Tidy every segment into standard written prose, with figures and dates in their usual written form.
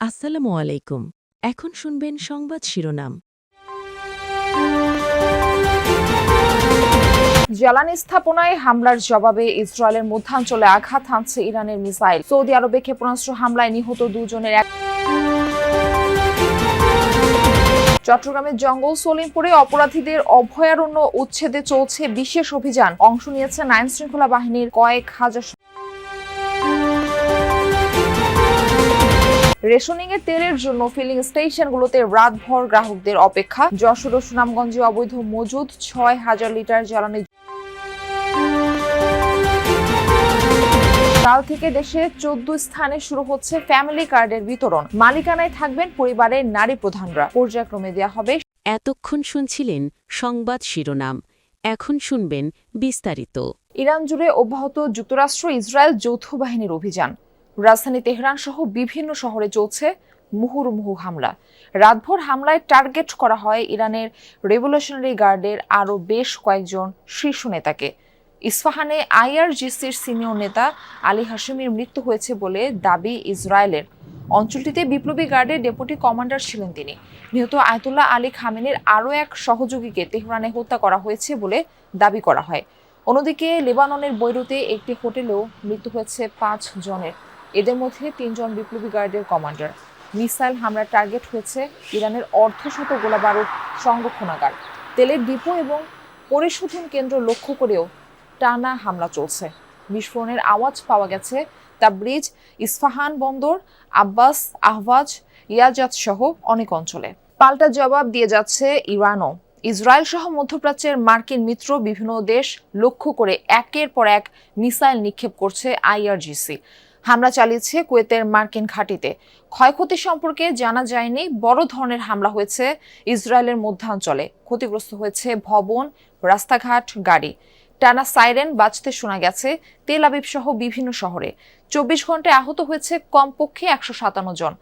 আসসালামু আলাইকুম। এখন শুনবেন সংবাদ শিরোনাম। জ্বালানি স্থাপনায় হামলার জবাবে ইসরায়েলের মধ্যাঞ্চলে আঘাত হানছে ইরানের মিসাইল। সৌদি আরবে ক্ষেপণাস্ত্র হামলায় নিহত দুজনের চট্টগ্রামের জঙ্গল সলিমপুরে অপরাধীদের অভয়ারণ্য উচ্ছেদে চলছে বিশেষ অভিযান। অংশ নিয়েছেন আইন শৃঙ্খলা বাহিনীর কয়েক হাজার। রেশনিং এর তেলের জন্য ফিলিং স্টেশনগুলোতে রাতভর গ্রাহকদের অপেক্ষা। যশোর ও সুনামগঞ্জে অবৈধ মজুদ ৬,০০০ লিটার জ্বালানি। কাল থেকে দেশে ১৪ স্থানে শুরু হচ্ছে ফ্যামিলি কার্ডের বিতরণ। মালিকানায় থাকবেন পরিবারের নারী প্রধানরা। পর্যায়ক্রমে দেয়া হবে। এতক্ষণ শুনছিলেন সংবাদ শিরোনাম। এখন শুনবেন বিস্তারিত। ইরান জুড়ে অব্যাহত যুক্তরাষ্ট্র ইসরায়েল যৌথ বাহিনীর অভিযান। রাজধানী তেহরান সহ বিভিন্ন শহরে চলছে মুহুর্মুহু হামলা। রাতভর হামলায় টার্গেট করা হয় ইরানের রেভলিউশনারি গার্ডের আরও বেশ কয়েকজন শীর্ষ নেতাকে। ইস্পাহানে আইআরজিসির সিনিয়র নেতা আলী হাশেমির মৃত্যু হয়েছে বলে দাবি ইসরায়েলের। অঞ্চলটিতে বিপ্লবী গার্ডের ডেপুটি কমান্ডার ছিলেন তিনি। নিহত আয়াতুল্লাহ আলী খামেনির আরও এক সহযোগীকে তেহরানে হত্যা করা হয়েছে বলে দাবি করা হয়। অন্যদিকে লেবাননের বৈরুতে একটি হোটেলেও মৃত্যু হয়েছে ৫ জনের। এদের মধ্যে ৩ জন বিপ্লবী গার্ডের কমান্ডার। মিসাইল হামলার টার্গেট হয়েছে ইরানের অর্ধশত গোলাবারুদ সংরক্ষণাগার, তেলের ডিপো এবং পরিশোধন কেন্দ্র লক্ষ্য করেও টানা হামলা চলছে। বিস্ফোরণের আওয়াজ পাওয়া গেছে তাবরিজ, ইস্পাহান বন্দর, আব্বাস, আহওয়াজ, ইয়াজাত সহ অনেক অঞ্চলে। পাল্টা জবাব দিয়ে যাচ্ছে ইরানও। ইসরায়েল সহ মধ্যপ্রাচ্যের মার্কিন মিত্র বিভিন্ন দেশ লক্ষ্য করে একের পর এক মিসাইল নিক্ষেপ করছে আইআরজিসি। হামলা চালিয়েছে কুয়েতের মার্কিন ঘাঁটিতে। ক্ষয়ক্ষতি সম্পর্কে জানা যায়নি। বড় ধরনের হামলা হয়েছে ইসরায়েলের মধ্যাঞ্চলে। ক্ষতিগ্রস্ত হয়েছে ভবন, রাস্তাঘাট, গাড়ি। টানা সাইরেন বাজতে শোনা গেছে তেল আবিব সহ বিভিন্ন শহরে। ২৪ ঘন্টায় আহত হয়েছে কমপক্ষে ১৫৭ জন।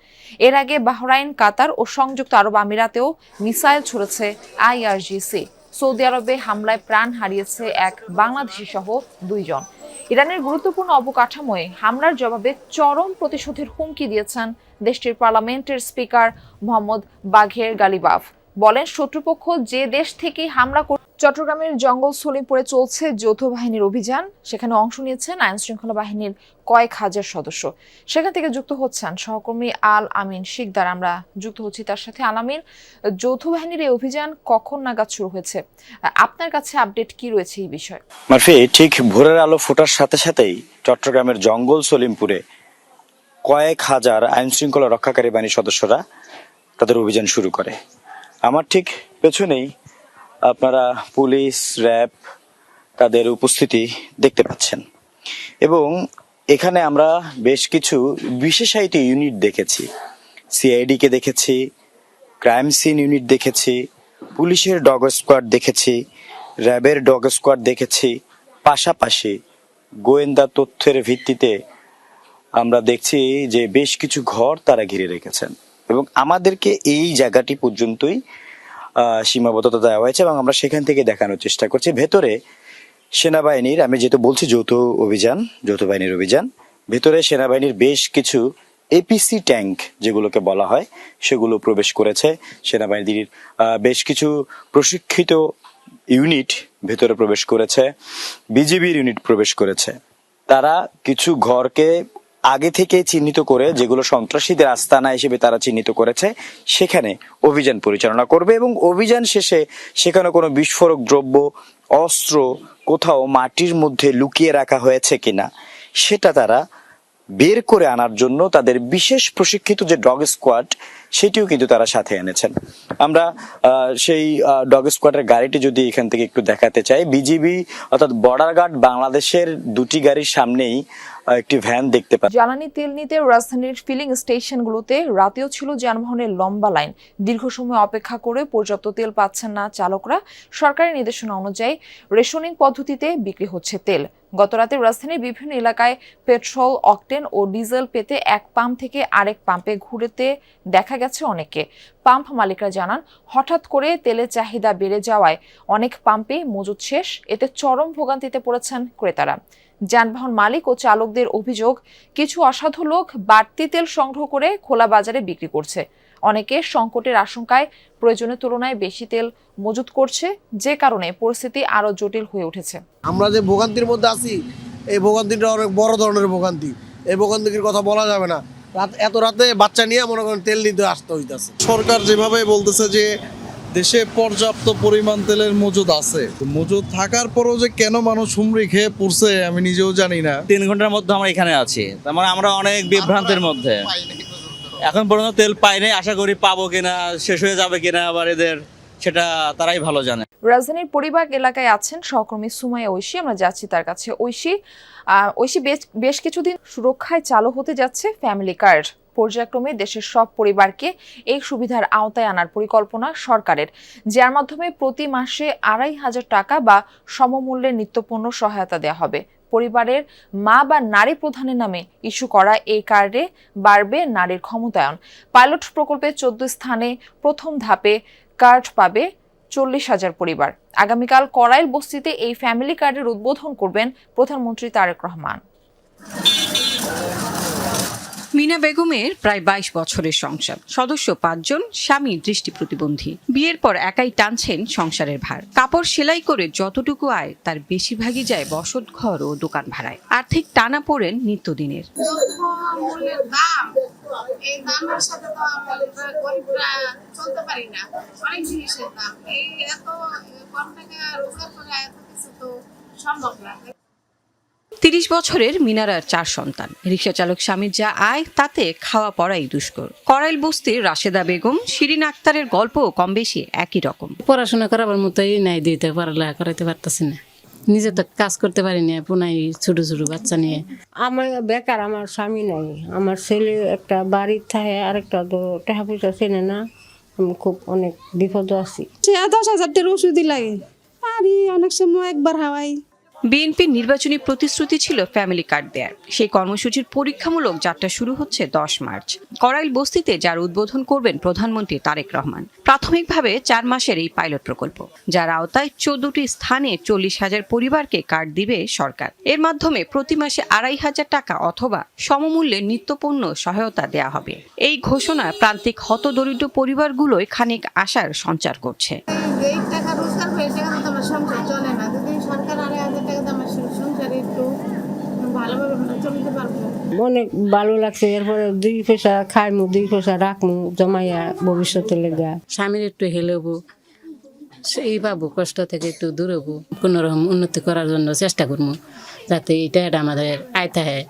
এর আগে বাহরাইন, কাতার ও সংযুক্ত আরব আমিরাতেও মিসাইল ছুড়েছে আইআরজিসি। সৌদি আরবে হামলায় প্রাণ হারিয়েছে এক বাংলাদেশি সহ ২ জন। ইরানের গুরুত্বপূর্ণ অবকাঠামোয় হামলার জবাবে চরম প্রতিশোধের হুমকি দিয়েছেন দেশটির পার্লামেন্টের স্পিকার মোহাম্মদ বাঘের গালিবাফ। বলেন, শত্রুপক্ষ যে দেশ থেকে হামলা চট্টগ্রামের জঙ্গল সলিমপুরে চলছে যৌথ বাহিনীর অভিযান। সেখানে অংশ নিয়েছেন আইন শৃঙ্খলা বাহিনীর কয়েক হাজার সদস্য। সেখান থেকে যুক্ত হচ্ছেন সহকর্মী আল আমিন শিকদার। আমরা যুক্ত হচ্ছি তার সাথে। আল আমিন, যৌথ বাহিনীর এই অভিযান কখন নাগাদ শুরু হয়েছে? আপনার কাছে আপডেট কি রয়েছে এই বিষয়ে? মারফি, ঠিক ভোরের আলো ফোটার সাথে সাথেই চট্টগ্রামের জঙ্গল সলিমপুরে কয়েক হাজার আইন শৃঙ্খলা রক্ষাকারী বাহিনীর সদস্যরা তাদের অভিযান শুরু করে। আমার ঠিক পেছনেই আপনারা পুলিশ, র্যাব তাদের উপস্থিতি দেখতে পাচ্ছেন। এবং এখানে আমরা বেশ কিছু বিশেষায়িত ইউনিট দেখেছি। সিআইডি কে দেখেছি, ক্রাইম সিন ইউনিট দেখেছি, পুলিশের ডগ স্কোয়াড দেখেছি, র্যাবের ডগ স্কোয়াড দেখেছি। পাশাপাশি গোয়েন্দা তথ্যের ভিত্তিতে আমরা দেখছি যে বেশ কিছু ঘর তারা ঘিরে রেখেছেন এবং আমাদেরকে এই জায়গাটি পর্যন্তই সীমাবদ্ধতা দেওয়া হয়েছে এবং আমরা সেখান থেকে দেখানোর চেষ্টা করছি। ভেতরে সেনাবাহিনীর, আমি যেহেতু বলছি যৌথ বাহিনীর অভিযান, ভেতরে সেনাবাহিনীর বেশ কিছু এপিসি ট্যাঙ্ক যেগুলোকে বলা হয় সেগুলো প্রবেশ করেছে। সেনাবাহিনীর বেশ কিছু প্রশিক্ষিত ইউনিট ভেতরে প্রবেশ করেছে, বিজিবির ইউনিট প্রবেশ করেছে। তারা কিছু ঘরকে আগে থেকে চিহ্নিত করে, যেগুলো সন্ত্রাসীদের আস্তানা হিসেবে তারা চিহ্নিত করেছে, সেখানে অভিযান পরিচালনা করবে এবং অভিযান শেষে সেখানে কোনো বিস্ফোরক দ্রব্য, অস্ত্র কোথাও মাটির মধ্যে লুকিয়ে রাখা হয়েছে কিনা সেটা তারা বের করে আনার জন্য তাদের বিশেষ প্রশিক্ষিত যে ডগ স্কোয়াড সেটিও কিন্তু তারা সাথে এনেছেন। আমরা সেই ডগ স্কোয়াডের গাড়িটি যদি এখান থেকে একটু দেখাতে চাই, বিজিবি অর্থাৎ বর্ডার গার্ড বাংলাদেশের দুটি গাড়ির সামনেই একটি ভ্যান দেখতে পাচ্ছি। জ্বালানি তেল নিতে রাজধানীর ফিলিং স্টেশনগুলোতে রাতেও ছিল যানবাহনের লম্বা লাইন। দীর্ঘ সময় অপেক্ষা করে পর্যাপ্ত তেল পাচ্ছেন না চালকরা। সরকারি নির্দেশনা অনুযায়ী রেশনিং পদ্ধতিতে বিক্রি হচ্ছে তেল। গতরাতে রাজধানীর বিভিন্ন এলাকায় পেট্রোল, অকটেন ও ডিজেল পেতে এক পাম্প থেকে আরেক পাম্পে ঘুরতে দেখা গেছে অনেককে। পাম্প মালিকরা জানান, হঠাৎ করে তেলের চাহিদা বেড়ে যাওয়ায় অনেক পাম্পে মজুত শেষ। এতে চরম ভোগান্তিতে পড়েছেন ক্রেতারা। যানবাহন মালিক ও চালকদের অভিযোগ, কিছু অসাধু লোক বাড়তি তেল সংগ্রহ করে খোলা বাজারে বিক্রি করছে। অনেকে সংকটের আশঙ্কায় প্রয়োজনের তুলনায় বেশি তেল মজুত করছে, যে কারণে পরিস্থিতি আরো জটিল হয়ে উঠেছে। আমরা যে ভোগান্তির মধ্যে আছি, এই ভোগান্তিটা অনেক বড় ধরনের ভোগান্তি। এই ভোগান্তির কথা বলা যাবে না। এত রাতে বাচ্চা নিয়ে মনে করেন তেল নিতে আসতে হইতেছে। সরকার যেভাবে বলতেছে যে দেশে পর্যাপ্ত পরিমাণ তেলের মজুদ আছে, মজুদ থাকার পরও যে কেন মানুষ হুমড়ি খেয়ে পড়ছে আমি নিজেও জানি না। 3 ঘন্টার মধ্যে আমরা এখানে আছি, তার মানে আমরা অনেক বিভ্রান্তের মধ্যে। এখন পর্যন্ত তেল পাই নাই, আশা করি পাবো কিনা, শেষ হয়ে যাবে কিনা আবার এদের, সেটা তারাই ভালো জানে। রাজধানীর পরিবাগ এলাকায় আছেন সহকর্মী সুমাইয়া ঐশী। আমরা যাচ্ছি তার কাছে। ঐশী, বেশ কিছুদিন সুরক্ষায় চালু হতে যাচ্ছে ফ্যামিলি কার্ড। পর্যায়ক্রমে দেশের সব পরিবারকে এই সুবিধার আওতায় আনার পরিকল্পনা সরকারের, যার মাধ্যমে প্রতি মাসে 2,500 টাকা বা সমমূল্যের নিত্যপণ্য সহায়তা দেওয়া হবে। পরিবারের মা বা নারী প্রধানের নামে ইস্যু করা এই কার্ডে বাড়বে নারীর ক্ষমতায়ন। পাইলট প্রকল্পে 14 স্থানে প্রথম ধাপে কার্ড পাবে 40,000 পরিবার। আগামীকাল করাইল বস্তিতে এই ফ্যামিলি কার্ডের উদ্বোধন করবেন প্রধানমন্ত্রী তারেক রহমান। মিনা বেগমের প্রায় 22 বছরের সংসার, সদস্য 5 জন, স্বামী দৃষ্টি প্রতিবন্ধী। বিয়ের পর একাই টানছেন সংসারের ভার। কাপড় সেলাই করে যতটুকু আয় তার বেশিরভাগই যায় বসত ঘর ও দোকান ভাড়ায়। আর্থিক টানা পড়েন নিত্যদিনের। এই দামের সাথে তো আমরা গরিবরা চলতে পারি না। অনেক জিনিসের দাম, এই এত কম টাকা রোজগার করে এত কিছু তো সম্ভব না। 30 বছরের মিনারার 4 সন্তান। রিকশা চালক স্বামীর যা আয় তাতে খাওয়া পড়াই দুষ্কর। করাইল বস্তির রাশেদা বেগম, শিরিন আক্তারের গল্প কম বেশি একই রকম। পড়াশোনা করাবার মতোই নাই, দিতে পড়ালেখা করাইতে পারতেছি না, নিজে তো কাজ করতে পারি না, পুনাই ছোট ছোট বাচ্চা নিয়ে। আমার বেকার, আমার স্বামী নাই, আমার ছেলে একটা বাড়ির থাকে, আরেকটা তো টাকা পয়সা চেনে না। আমি খুব অনেক বিপদ আছি। 10,000 ওষুধই লাগে, আর অনেক সময় একবার হাওয়াই। বিএনপির নির্বাচনী প্রতিশ্রুতি ছিল ফ্যামিলি কার্ড দেয়ার। সেই কর্মসূচির পরীক্ষামূলক যাত্রা শুরু হচ্ছে 10 মার্চ। করাইল বস্তিতে যার উদ্বোধন করবেন প্রধানমন্ত্রী তারেক রহমান। প্রাথমিকভাবে 4 মাসের এই পাইলট প্রকল্প, যার আওতায় 14টি স্থানে 40,000 পরিবারকে কার্ড দিবে সরকার। এর মাধ্যমে প্রতি মাসে 2,500 টাকা অথবা সমমূল্যে নিত্যপণ্য সহায়তা দেয়া হবে। এই ঘোষণা প্রান্তিক হতদরিদ্র পরিবারগুলোয় খানিক আশার সঞ্চার করছে। এই টাকা রোজগার করে টাকা তো আমার সংসার চলে না। যদি সরকার 2,500 টাকা দিয়ে আমার সংসারে একটু ভালোভাবে চলতে পারবো। অনেক ভালো লাগছে। এরপরে 2 পয়সা খাইমু, 2 পয়সা রাখমু জমাইয়া ভবিষ্যতে লেগা। স্বামীর একটু হেলেবো, সেই পাবো, কষ্ট থেকে একটু দূর হবো, কোনোরকম উন্নতি করার জন্য চেষ্টা করবো, যাতে এটা আমাদের আয়তা হয়।